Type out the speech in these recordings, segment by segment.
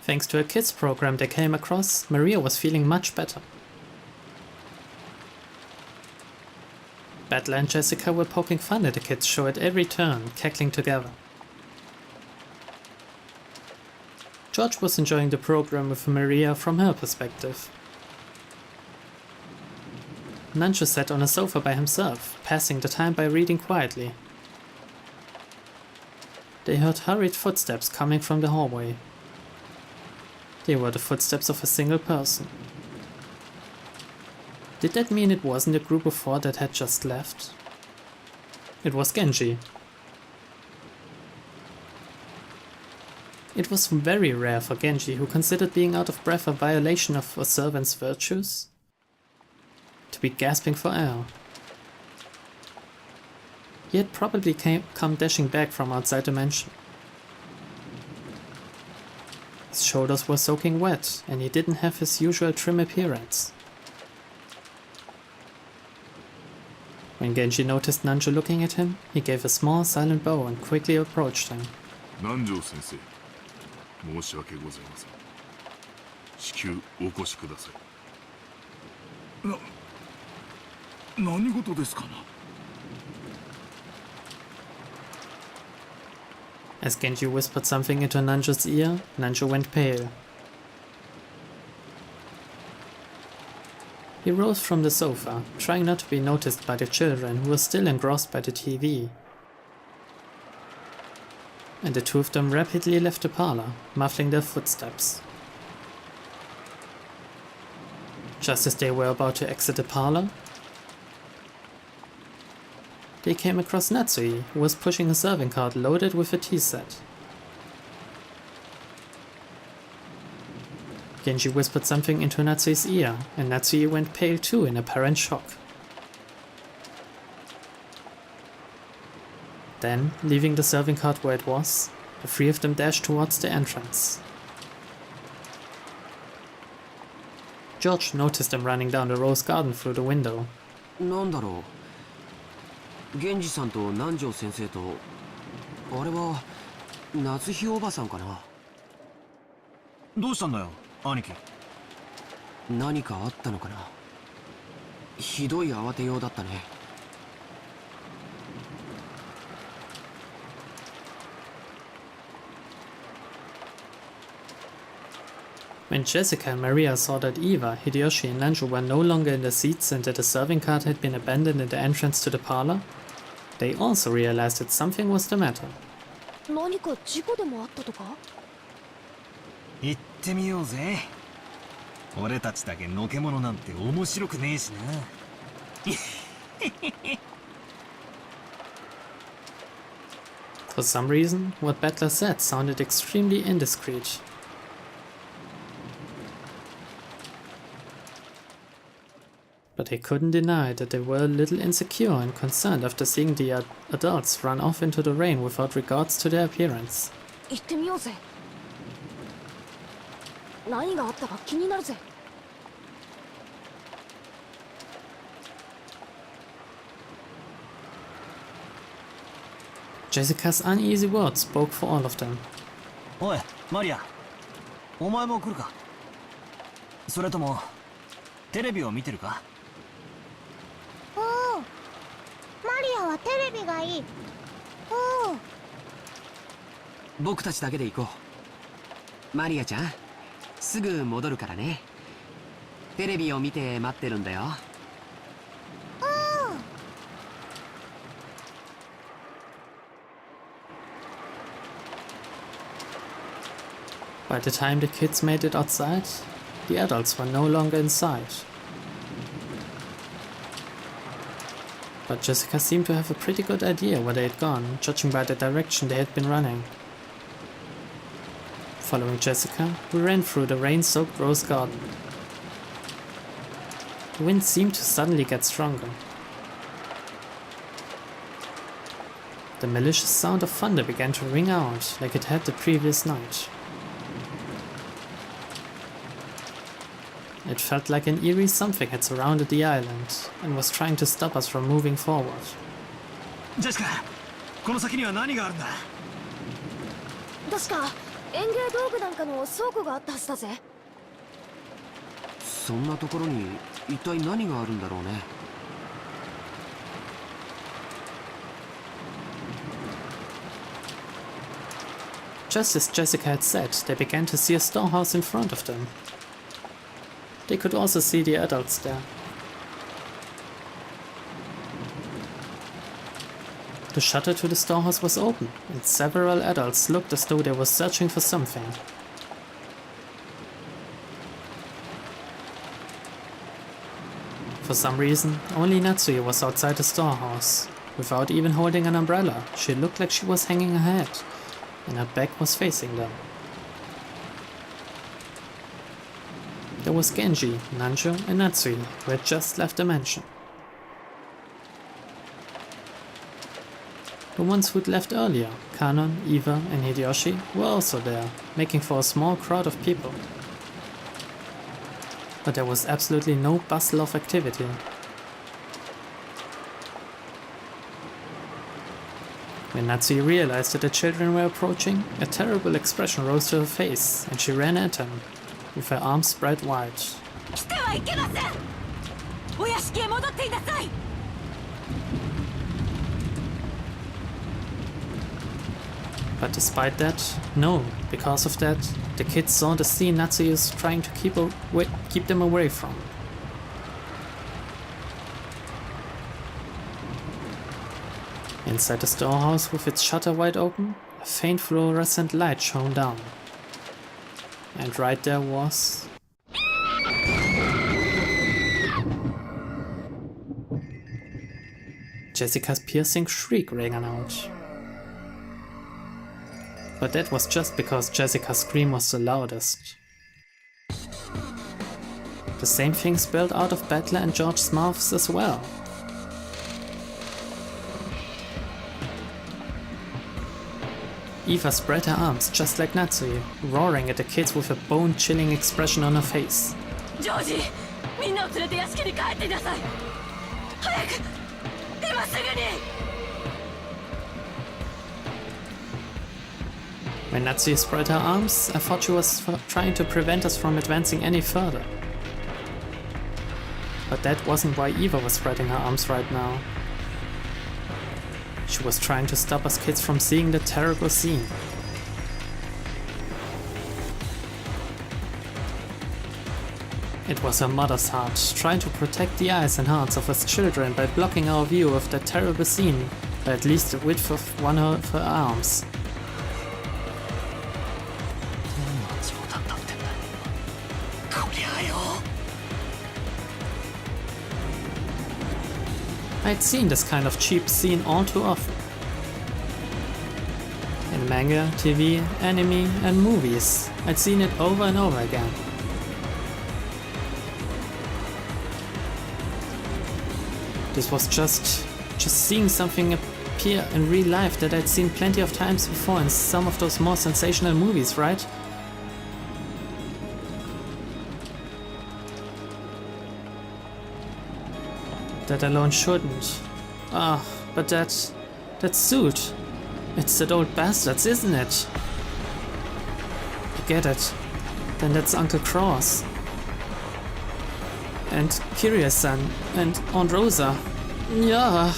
Thanks to a kids program they came across, Maria was feeling much better. Battler and Jessica were poking fun at the kids' show at every turn, cackling together. George was enjoying the program with Maria from her perspective. Nancho sat on a sofa by himself, passing the time by reading quietly. They heard hurried footsteps coming from the hallway. They were the footsteps of a single person. Did that mean it wasn't a group of 4 that had just left? It was Genji. It was very rare for Genji, who considered being out of breath a violation of a servant's virtues, to be gasping for air. He had probably come dashing back from outside the mansion. His shoulders were soaking wet, and he didn't have his usual trim appearance. When Genji noticed Nanjo looking at him, he gave a small silent bow and quickly approached him. Nanjo-sensei, 申し訳ございません。至急お越しください。何事ですかな? As Genji whispered something into Nanjo's ear, Nanjo went pale. He rose from the sofa, trying not to be noticed by the children who were still engrossed by the TV. And the two of them rapidly left the parlor, muffling their footsteps. Just as they were about to exit the parlor, they came across Natsui, who was pushing a serving cart loaded with a tea set. Genji whispered something into Natsui's ear, and Natsui went pale too in apparent shock. Then, leaving the serving cart where it was, the 3 of them dashed towards the entrance. George noticed them running down the rose garden through the window. なんだろう。源氏さんと南條先生と、あれは夏日おばさんかな。どうしたんだよ、兄貴。何かあったのかな。ひどい慌てようだったね。When Jessica and Maria saw that Eva, Hideyoshi and Nanjo were no longer in the seats and that the serving cart had been abandoned in the entrance to the parlor, they also realized that something was the matter. 何か事故でもあったとか? 行ってみようぜ。俺たちだけのけ者なんて面白くねえしな。For some reason, what Battler said sounded extremely indiscreet. But they couldn't deny that they were a little insecure and concerned after seeing the adults run off into the rain without regards to their appearance. 行ってみようぜ。何があったか気になるぜ。Jessica's uneasy words spoke for all of them. おい、マリア。お前も来るか？それとも、テレビを見てるか？マリアはテレビがいい。僕たちだけで行こう。マリアちゃん、すぐ戻るからね。テレビを見て待ってるんだよ。By the time the kids made it outside, the adults were no longer in sight. But Jessica seemed to have a pretty good idea where they had gone, judging by the direction they had been running. Following Jessica, we ran through the rain-soaked rose garden. The wind seemed to suddenly get stronger. The malicious sound of thunder began to ring out like it had the previous night. It felt like an eerie something had surrounded the island and was trying to stop us from moving forward. Jessica, この先には何があるんだ? 確か園芸道具なんかの倉庫があったはずだぜ。そんなところに一体何があるんだろうね。Just as Jessica had said, they began to see a storehouse in front of them. They could also see the adults there. The shutter to the storehouse was open, and several adults looked as though they were searching for something. For some reason, only Natsuye was outside the storehouse. Without even holding an umbrella, she looked like she was hanging her head, and her back was facing them. There was Genji, Nanjo, and Natsuye, who had just left the mansion. The ones who'd left earlier, Kanon, Eva, and Hideyoshi, were also there, making for a small crowd of people. But there was absolutely no bustle of activity. When Natsuye realized that the children were approaching, a terrible expression rose to her face, and she ran at them, with her arms spread wide. But despite that, no, because of that, the kids saw the scene Natsuye is trying to keep them away from. Inside the storehouse, with its shutter wide open, a faint fluorescent light shone down. And right there was... Jessica's piercing shriek rang out. But that was just because Jessica's scream was the loudest. The same thing spilled out of Battler and George's mouths as well. Eva spread her arms just like Natsuye, roaring at the kids with a bone-chilling expression on her face. Georgie! When Natsuye spread her arms, I thought she was trying to prevent us from advancing any further. But that wasn't why Eva was spreading her arms right now. She was trying to stop us kids from seeing the terrible scene. It was her mother's heart, trying to protect the eyes and hearts of us children by blocking our view of that terrible scene by at least the width of one of her arms. I'd seen this kind of cheap scene all too often. In manga, TV, anime, and movies. I'd seen it over and over again. This was just seeing something appear in real life that I'd seen plenty of times before in some of those more sensational movies, right? That alone shouldn't. Ah, but that suit. It's that old bastard's, isn't it? I get it. Then that's Uncle Cross. And Kiryu-san. And Aunt Rosa. Yeah.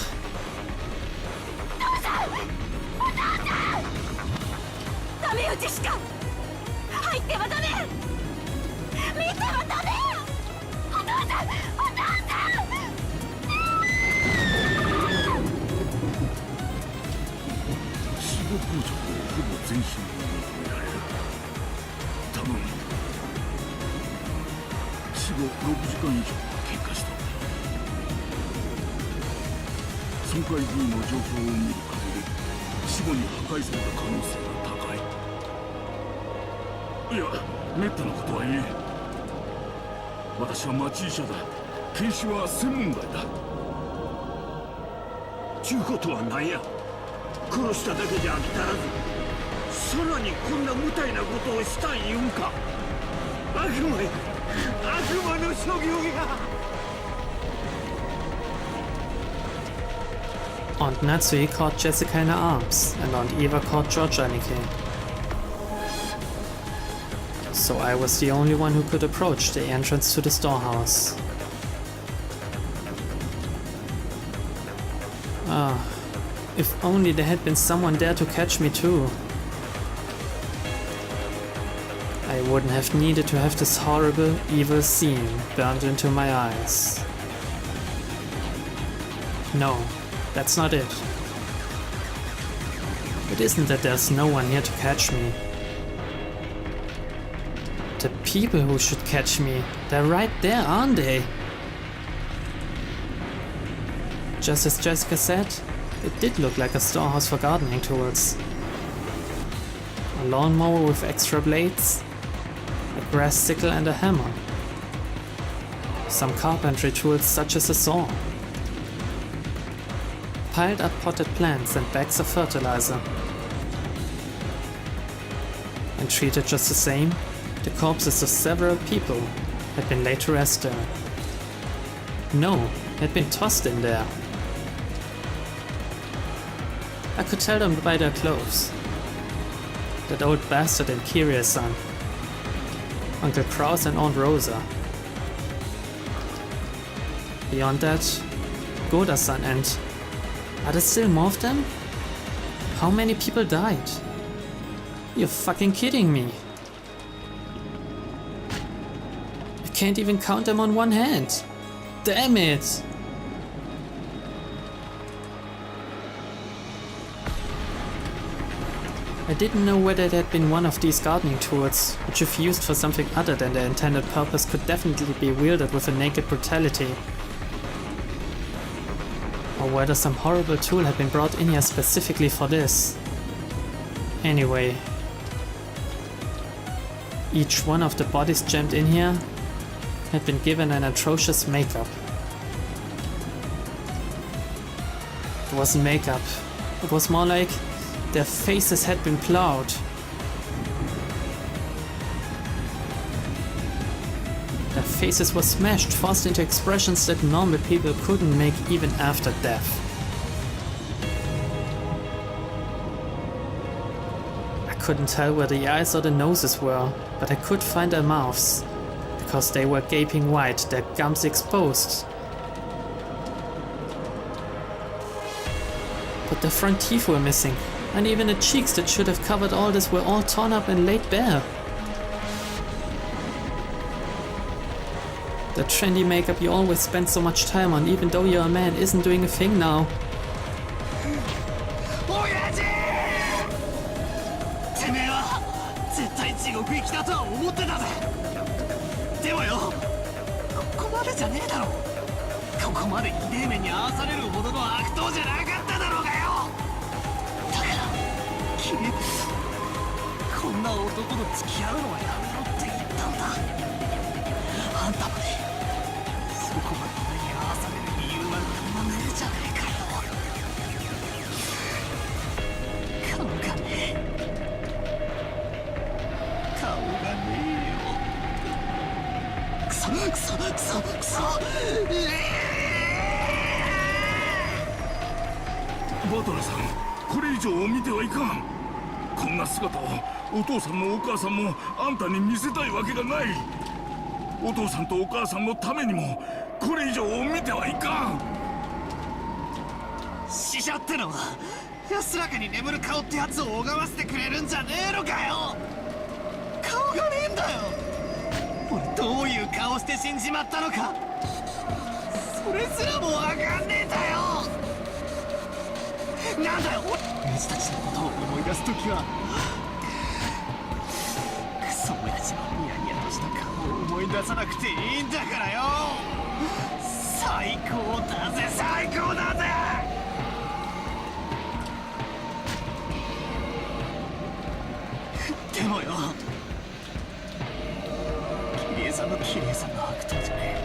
Aunt Natsuye caught Jessica in her arms, and Aunt Eva caught George Anike. So I was the only one who could approach the entrance to the storehouse. Ah, if only there had been someone there to catch me too. I wouldn't have needed to have this horrible, evil scene burned into my eyes. No, that's not it. It isn't that there's no one here to catch me. The people who should catch me, they're right there, aren't they? Just as Jessica said, it did look like a storehouse for gardening tools. A lawnmower with extra blades, a grass sickle and a hammer. Some carpentry tools such as a saw. Piled up potted plants and bags of fertilizer. And treated just the same, the corpses of several people had been laid to rest there. No, had been tossed in there. I could tell them by their clothes. That old bastard and Kiryu-san, Uncle Kraus and Aunt Rosa. Beyond that, Goda-san and... Are there still more of them? How many people died? You're fucking kidding me. I can't even count them on one hand. Damn it! I didn't know whether it had been one of these gardening tools, which if used for something other than their intended purpose could definitely be wielded with a naked brutality. Or whether some horrible tool had been brought in here specifically for this. Anyway, each one of the bodies jammed in here had been given an atrocious makeup. It wasn't makeup, it was more like their faces had been plowed. Their faces were smashed, forced into expressions that normal people couldn't make even after death. I couldn't tell where the eyes or the noses were, but I could find their mouths, because they were gaping wide, their gums exposed. But their front teeth were missing, and even the cheeks that should have covered all this were all torn up and laid bare. The trendy makeup you always spend so much time on, even though you're a man, isn't doing a thing now.バトラさん、これ以上見てはいかん。こんな姿をお父さんもお母さんもあんたに見せたいわけがない。お父さんとお母さんのためにもこれ以上見てはいかん。死者ってのは安らかに眠る顔ってやつを拝ませてくれるんじゃねえのかよ。顔がねえんだよ。俺どういう顔して死んじまったのか、それすらもわかんねえんだよ。なんだよ、親父たちのことを思い出すときはクソ親父のニヤニヤとした顔を思い出さなくていいんだからよ。最高だぜ、最高だぜ。でもよ、キリエさんの綺麗さが悪党じゃねえ。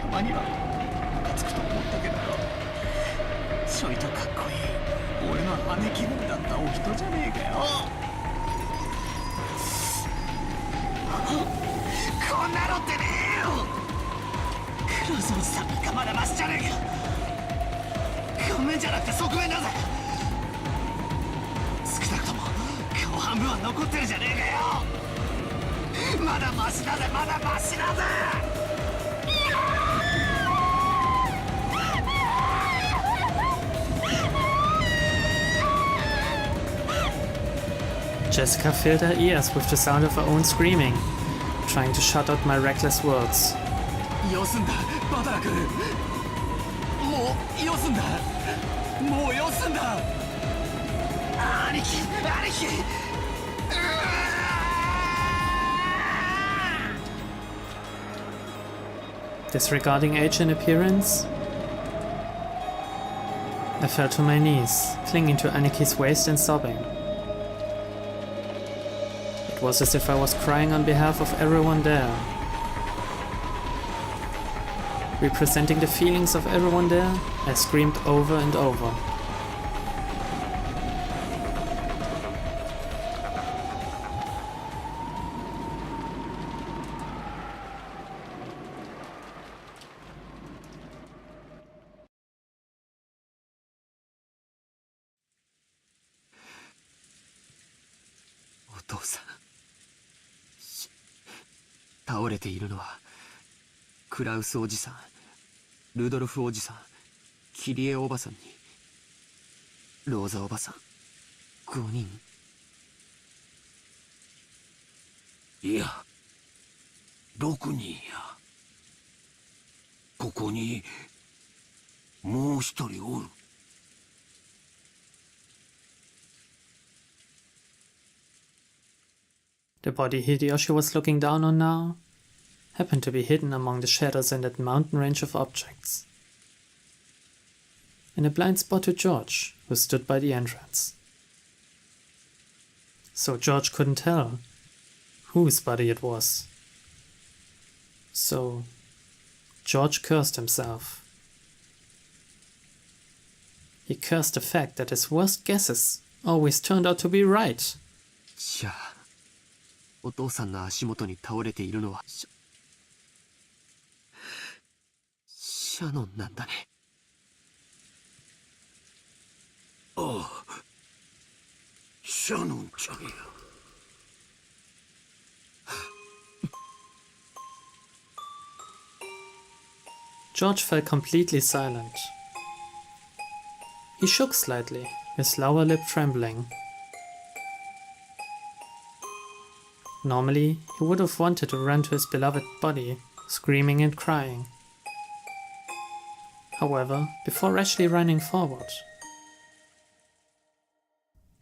たまにはムカつくと思ったけどよ、ちょいとかっこいい俺の姉貴分だったお人じゃねえかよ。こんなのってねえよ。黒蔵寺さんなんかまだマシじゃねえか。顔面じゃなくて側面だぜ。少なくとも顔半分は残ってるじゃねえかよ。まだマシだぜ、まだマシだぜ。 Jessica filled her ears with the sound of her own screaming, trying to shut out my reckless words. よすんだ、バタラ君。もうよすんだ。もうよすんだ。兄貴、兄貴。 Disregarding age and appearance, I fell to my knees, clinging to Aniki's waist and sobbing. It was as if I was crying on behalf of everyone there, representing the feelings of everyone there. I screamed over and over. O 父さん、倒れているのはクラウスおじさん、ルドルフおじさん、キリエおばさんにローザおばさん、5人。いや、6人や。ここにもう一人おる。The body Hideyoshi was looking down on now happened to be hidden among the shadows in that mountain range of objects, in a blind spot to George, who stood by the entrance. So George couldn't tell whose body it was. So George cursed himself. He cursed the fact that his worst guesses always turned out to be right. じゃあ、お父さんの足元に倒れているのはシャノンなんだね。ああ、シャノンちゃんや。George fell completely silent. He shook slightly, his lower lip trembling. Normally, he would have wanted to run to his beloved body, screaming and crying. However, before rashly running forward,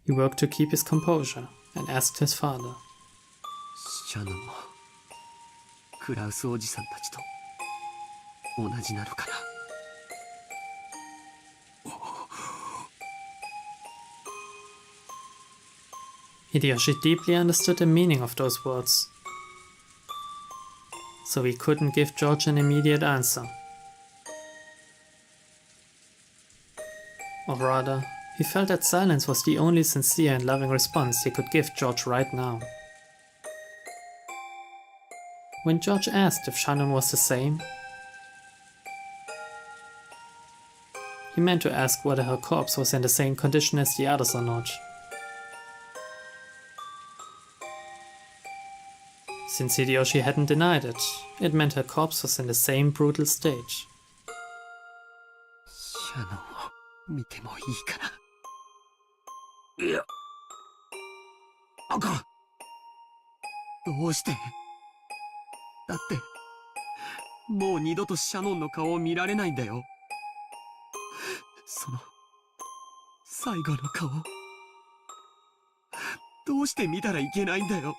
he worked to keep his composure and asked his father. シャノンもクラウスおじさんたちと同じなのかな。Hideyoshi deeply understood the meaning of those words, so he couldn't give George an immediate answer. Or rather, he felt that silence was the only sincere and loving response he could give George right now. When George asked if Shannon was the same, he meant to ask whether her corpse was in the same condition as the others or not. Since Hideyoshi hadn't denied it, it meant her corpse was in the same brutal state. シャノンを見てもいいかな。いや、あかん。どうして？だってもう二度とシャノンの顔を見られないんだよ。その最後の顔、どうして見たらいけないんだよ。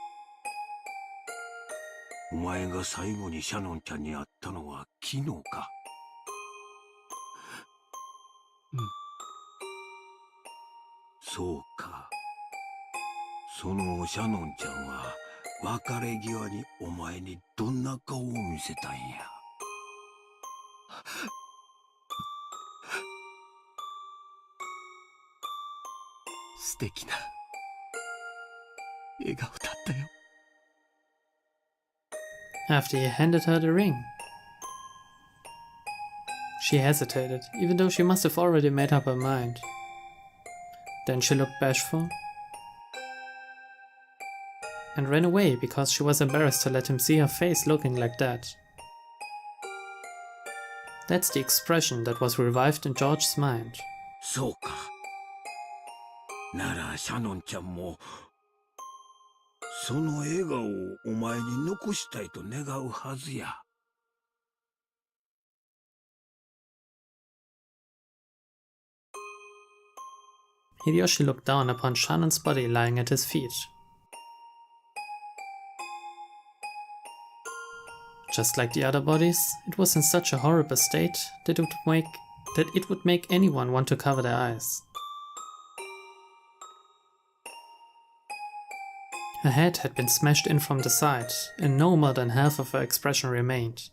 お前が最後にシャノンちゃんに会ったのは昨日か。うん。そうか。そのシャノンちゃんは別れ際にお前にどんな顔を見せたんや。素敵な笑顔だったよ。After he handed her the ring, she hesitated, even though she must have already made up her mind. Then she looked bashful. and ran away because she was embarrassed to let him see her face looking like that. That's the expression that was revived in George's mind. そうか。ならシャノンちゃんもその笑顔をお前に残したいと願うはずや。Hideyoshi looked down upon Shannon's body lying at his feet. Just like the other bodies, it was in such a horrible state that it would make anyone want to cover their eyes. Her head had been smashed in from the side, and no more than half of her expression remained.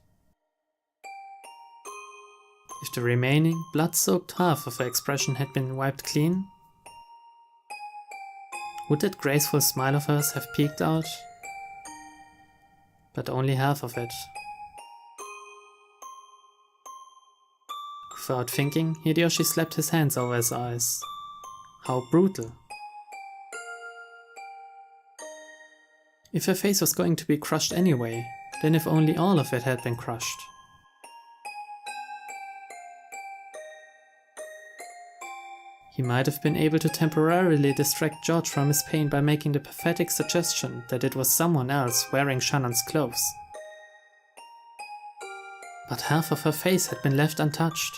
If the remaining, blood-soaked half of her expression had been wiped clean, would that graceful smile of hers have peeked out? But only half of it. Without thinking, Hideyoshi slapped his hands over his eyes. How brutal. If her face was going to be crushed anyway, then if only all of it had been crushed. He might have been able to temporarily distract George from his pain by making the pathetic suggestion that it was someone else wearing Shannon's clothes. But half of her face had been left untouched.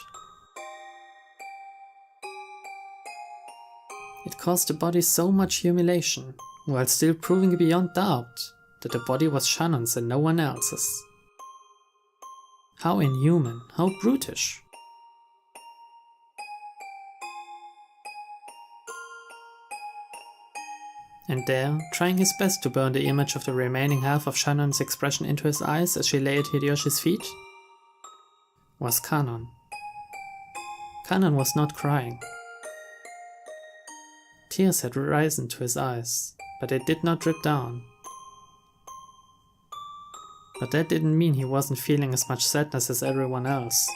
It caused the body so much humiliation, while still proving beyond doubt that the body was Shannon's and no one else's. How inhuman, how brutish. And there, trying his best to burn the image of the remaining half of Shannon's expression into his eyes as she lay at Hideyoshi's feet, was Kanon. Kanon was not crying. Tears had risen to his eyes, but they did not drip down. But that didn't mean he wasn't feeling as much sadness as everyone else.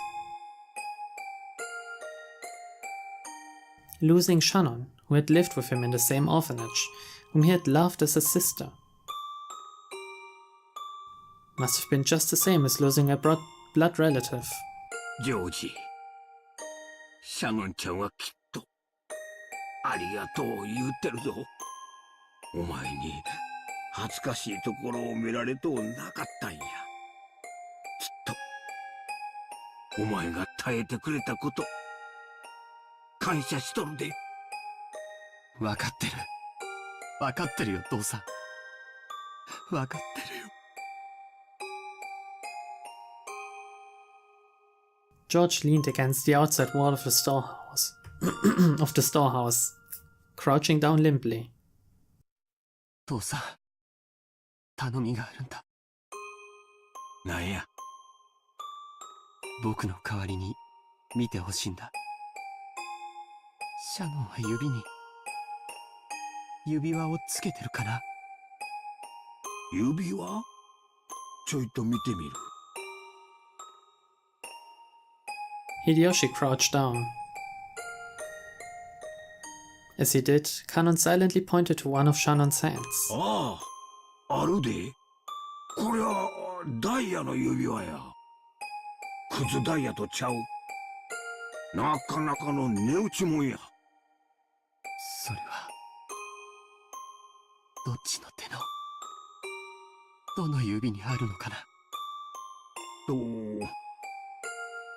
Losing Shannon, who had lived with him in the same orphanage, whom he had loved as a sister, must have been just the same as losing a blood relative. ジョージ、シャノンちゃんはきっとありがとう言ってるぞ。お前に恥ずかしいところを見られとうなかったんや。きっとお前が耐えてくれたこと感謝しとるで。分かってる。分かってるよ、父さん。分かってるよ。George leaned against the outside wall of the storehouse, crouching down limply. 父さん、頼みがあるんだ。なんや。僕の代わりに見てほしいんだ。シャノンは指に指輪をつけてるかな。指輪？ちょいと見てみる。Hideyoshi crouched down. As he did, Kanon silently pointed to one of Shannon's hands. ああ、あるで。これはダイヤの指輪や。クズダイヤとちゃう。なかなかの値打ちもんや。それはどっちの手のどの指にあるのかな。と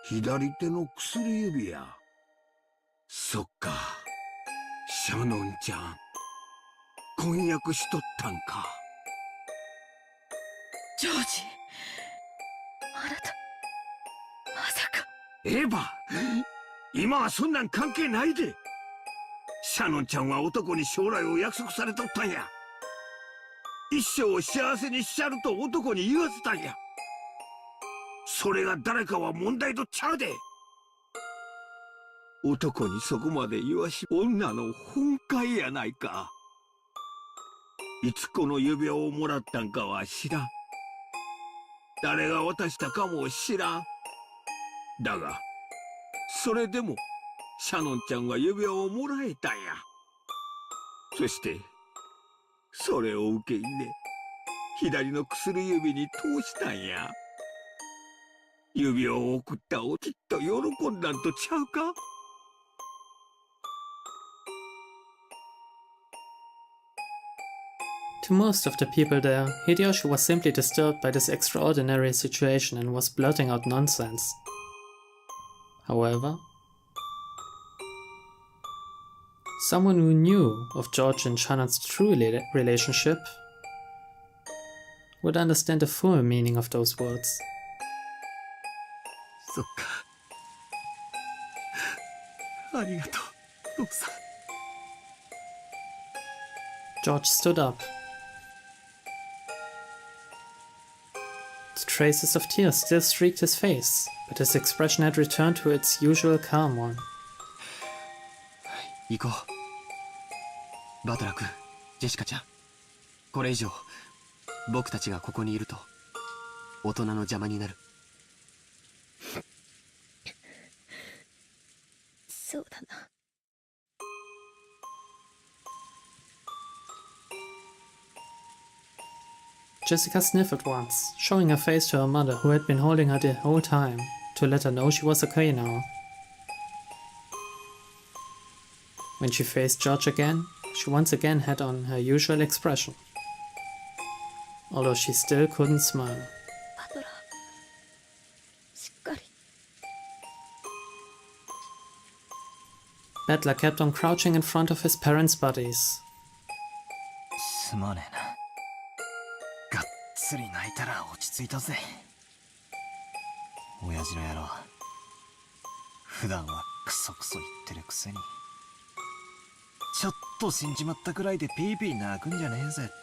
左手の薬指や。そっか、シャノンちゃん婚約しとったんか。ジョージ、あなたまさか。エヴァ、今はそんなん関係ないで。シャノンちゃんは男に将来を約束されとったんや。一生を幸せにしちゃると男に言わせたんや。それが誰かは問題とちゃうで。男にそこまで言わし女の本懐やないか。いつこの指輪をもらったんかは知らん。誰が渡したかも知らん。だがそれでもシャノンちゃんは指輪をもらえたんや。そしてそれを受け入れ、左の薬指に通したんや。指輪を送ったをきっと喜んだんとちゃうか？ To most of the people there, Hideyoshi was simply disturbed by this extraordinary situation and was blurting out nonsense. However, someone who knew of George and Shannon's true relationship would understand the full meaning of those words. そっか。ありがとう、父さん。George stood up. The traces of tears still streaked his face, but his expression had returned to its usual calm one. 行こう。バトラー君、ジェシカちゃん。これ以上、僕たちがここにいると、大人の邪魔になる。そうだな。Jessica sniffled once, showing her face to her mother, who had been holding her the whole time, to let her know she was okay now. When she faced George again, she once again had on her usual expression, although she still couldn't smile. バトラー、しっかり。Battler kept on crouching in front of his parents' bodies. すまねえな。がっつり泣いたら落ち着いたぜ。親父の野郎、普段はクソクソ言ってるくせに、ちょっと死んじまったくらいでピーピー泣くんじゃねえぜって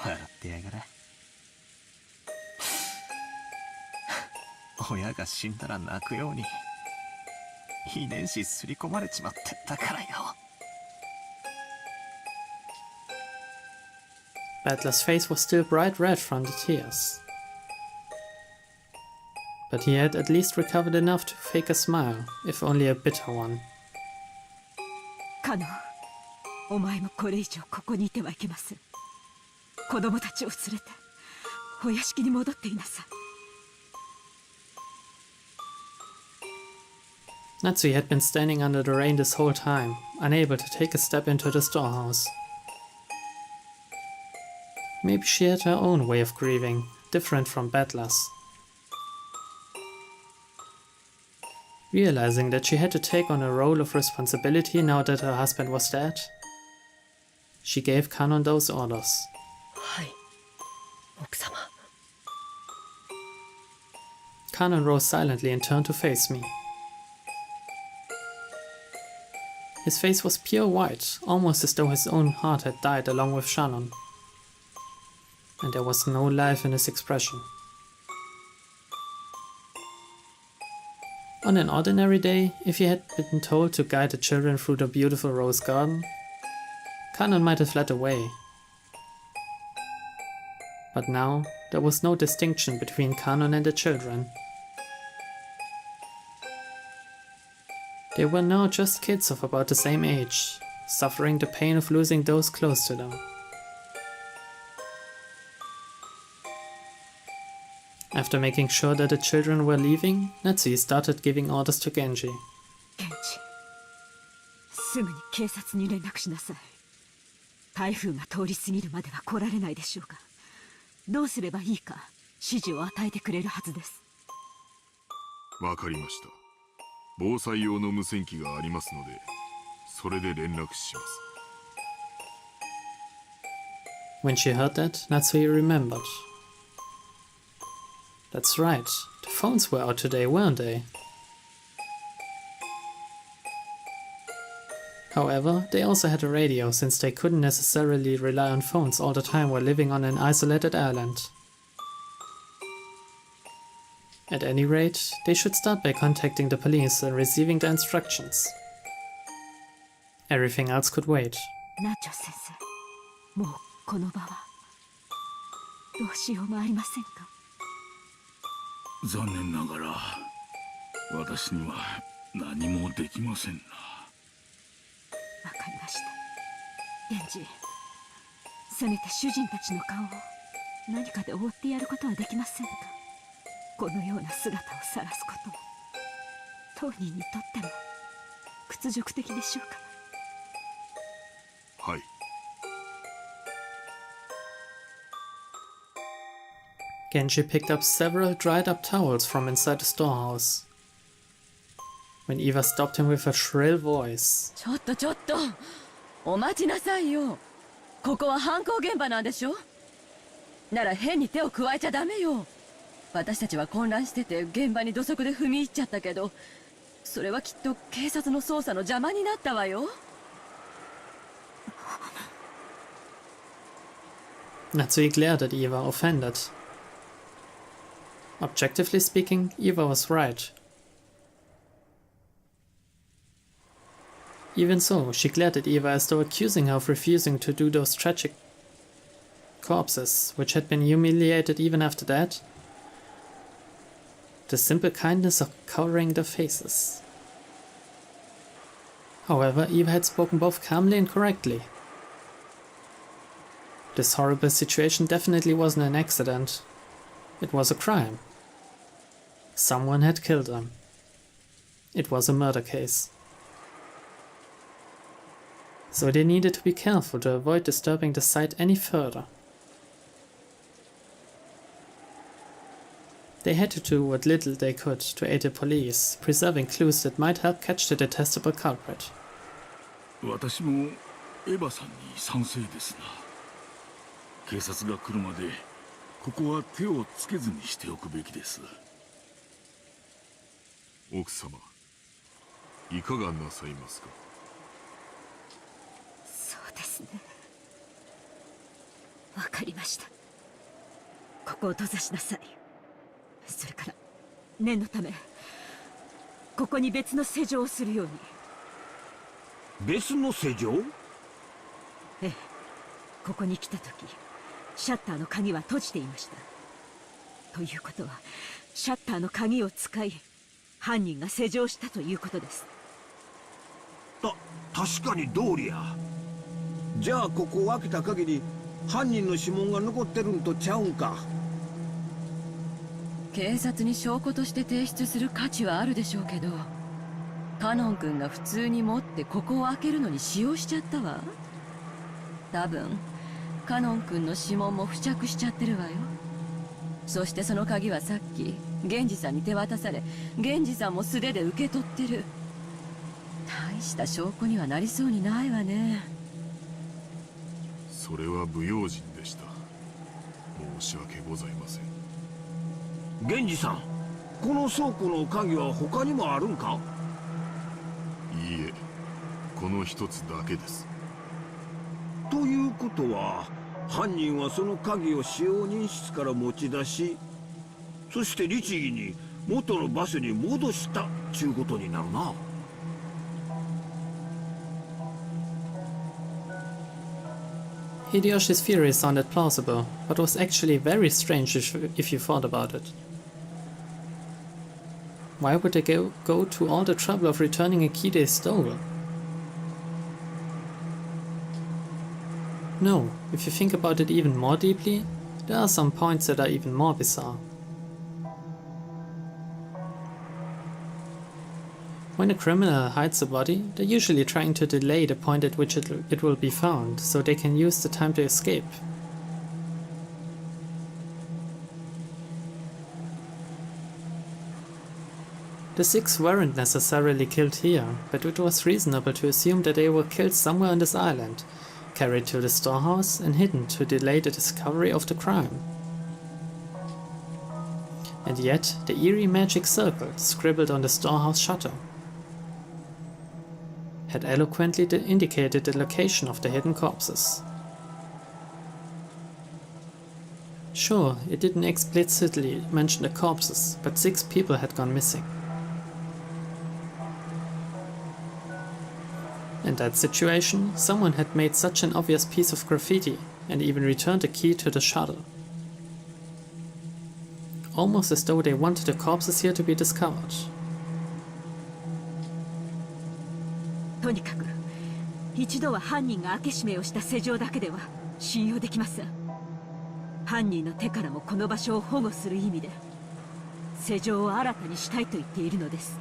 笑ってやがれ。親が死んだら泣くように遺伝子すり込まれちまってったからよ。Battler's face was still bright red from the tears. But he had at least recovered enough to fake a smile, if only a bitter one. カノン、お前もこれ以上ここにいてはいけません。子供たちを連れてお屋敷に戻っていなさい。Natsui had been standing under the rain this whole time, unable to take a step into the storehouse. Maybe she had her own way of grieving, different from Battler's. Realizing that she had to take on a role of responsibility now that her husband was dead, she gave Kanon those orders. はい、奥様。Kanon rose silently and turned to face me. His face was pure white, almost as though his own heart had died along with Shannon. And there was no life in his expression. On an ordinary day, if he had been told to guide the children through the beautiful rose garden, Kanon might have led the way. But now, there was no distinction between Kanon and the children. They were now just kids of about the same age, suffering the pain of losing those close to them. After making sure that the children were leaving, Natsui started giving orders to Genji. ケンジ、すぐに警察に連絡しなさい。台風が通り過ぎるまでは来られないでしょうが、どうすればいいか指示を与えてくれるはずです。わかりました。防災用の無線機がありますので、それで連絡します。When she heard that, Natsui remembered. That's right, the phones were out today, weren't they? However, they also had a radio, since they couldn't necessarily rely on phones all the time while living on an isolated island. At any rate, they should start by contacting the police and receiving the instructions. Everything else could wait. ナチョ先生、もうこの場はどうしようもありませんか。残念ながら私には何もできませんな。わかりました。ケンジ、せめて主人たちの顔を何かで覆ってやることはできませんか。このような姿を晒すことは当人にとっても屈辱的でしょうか。はい。Genji picked up several dried up towels from inside the storehouse. When Eva stopped him with a shrill voice. ちょっとちょっと、お待ちなさいよ。ここは犯行現場なんでしょ。なら変に手を加えちゃダメよ。私たちは混乱してて現場に土足で踏み入っちゃったけど、それはきっと警察の捜査の邪魔になったわよ。Natsui glared at Eva, offended. Objectively speaking, Eva was right. Even so, she glared at Eva as though accusing her of refusing to do those tragic corpses, which had been humiliated even after that. The simple kindness of covering their faces. However, Eva had spoken both calmly and correctly. This horrible situation definitely wasn't an accident. It was a crime. Someone had killed them. It was a murder case. So they needed to be careful to avoid disturbing the site any further. They had to do what little they could to aid the police, preserving clues that might help catch the detestable culprit. 私もエヴァさんに賛成ですな。警察が来るまでここは手をつけずにしておくべきです。奥様、いかがなさいますか。そうですね。わかりました。ここを閉ざしなさい。それから念のためここに別の施錠をするように。別の施錠？ええ、ここに来た時シャッターの鍵は閉じていました。ということはシャッターの鍵を使い犯人が施錠したということです。確かに通りや。じゃあここを開けた限り犯人の指紋が残ってるんとちゃうんか。警察に証拠として提出する価値はあるでしょうけど、カノン君が普通に持ってここを開けるのに使用しちゃったわ。多分カノン君の指紋も付着しちゃってるわよ。そしてその鍵はさっき源氏さんに手渡され、源氏さんも素手で受け取ってる。大した証拠にはなりそうにないわね。それは不用心でした。申し訳ございません。源氏さん、この倉庫の鍵は他にもあるんか？いいえ、この一つだけです。ということは犯人はその鍵を使用人室から持ち出し、そして律儀に元の場所に戻したちゅうことになるな。Hideyoshi's theory sounded plausible, but was actually very strange if you thought about it. Why would they go to all the trouble of returning a key they stole? No, if you think about it even more deeply, there are some points that are even more bizarre. When a criminal hides a body, they're usually trying to delay the point at which it will be found, so they can use the time to escape. The 6 weren't necessarily killed here, but it was reasonable to assume that they were killed somewhere on this island, carried to the storehouse and hidden to delay the discovery of the crime. And yet, the eerie magic circle scribbled on the storehouse shutter had eloquently indicated the location of the hidden corpses. Sure, it didn't explicitly mention the corpses, but 6 people had gone missing. In that situation, someone had made such an obvious piece of graffiti and even returned the key to the shuttle. Almost as though they wanted the corpses here to be discovered. とにかく一度は犯人が開け閉めをした施錠だけでは信用できません。犯人の手からもこの場所を保護する意味で世情を新たにしたいと言っているのです。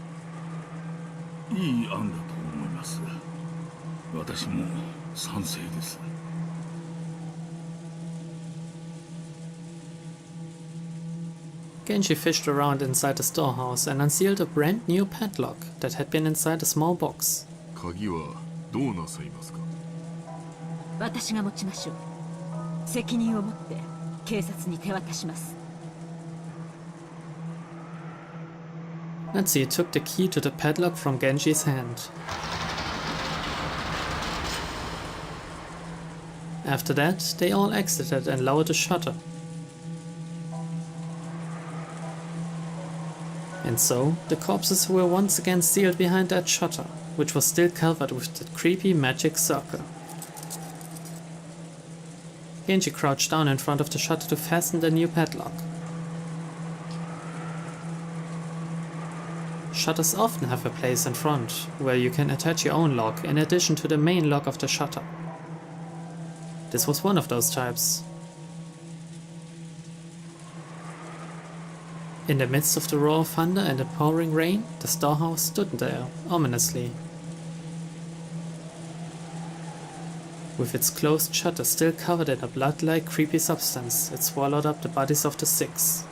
いい案だと思います。私も賛成です。Genji fished around inside the storehouse and unsealed a brand new padlock that had been inside a small box. 鍵はどうなさいますか？私が持ちましょう。責任を持って警察に手渡します。Natsuki took the key to the padlock from Genji's hand. After that, they all exited and lowered the shutter. And so, the corpses were once again sealed behind that shutter, which was still covered with the creepy magic circle. Genji crouched down in front of the shutter to fasten the new padlock. Shutters often have a place in front, where you can attach your own lock in addition to the main lock of the shutter. This was one of those types. In the midst of the roar of thunder and the pouring rain, the storehouse stood there, ominously. With its closed shutter still covered in a blood-like creepy substance, it swallowed up the bodies of the 6.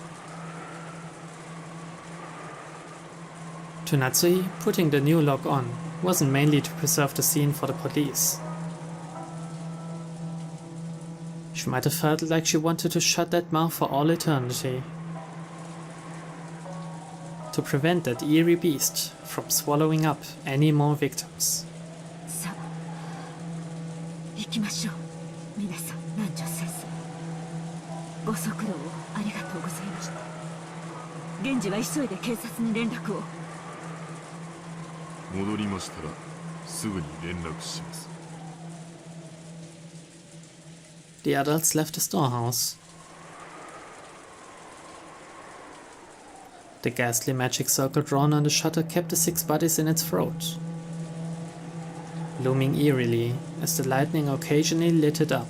To Natsui, putting the new lock on wasn't mainly to preserve the scene for the police. She might have felt like she wanted to shut that mouth for all eternity. To prevent that eerie beast from swallowing up any more victims. さあ、行きましょう。皆さん、南條先生。ご足労をありがとうございました。現時は急いで警察に連絡を。戻りましたらすぐに連絡します。The adults left the storehouse. The ghastly magic circle drawn on the shutter kept the 6 bodies in its throat, looming eerily as the lightning occasionally lit it up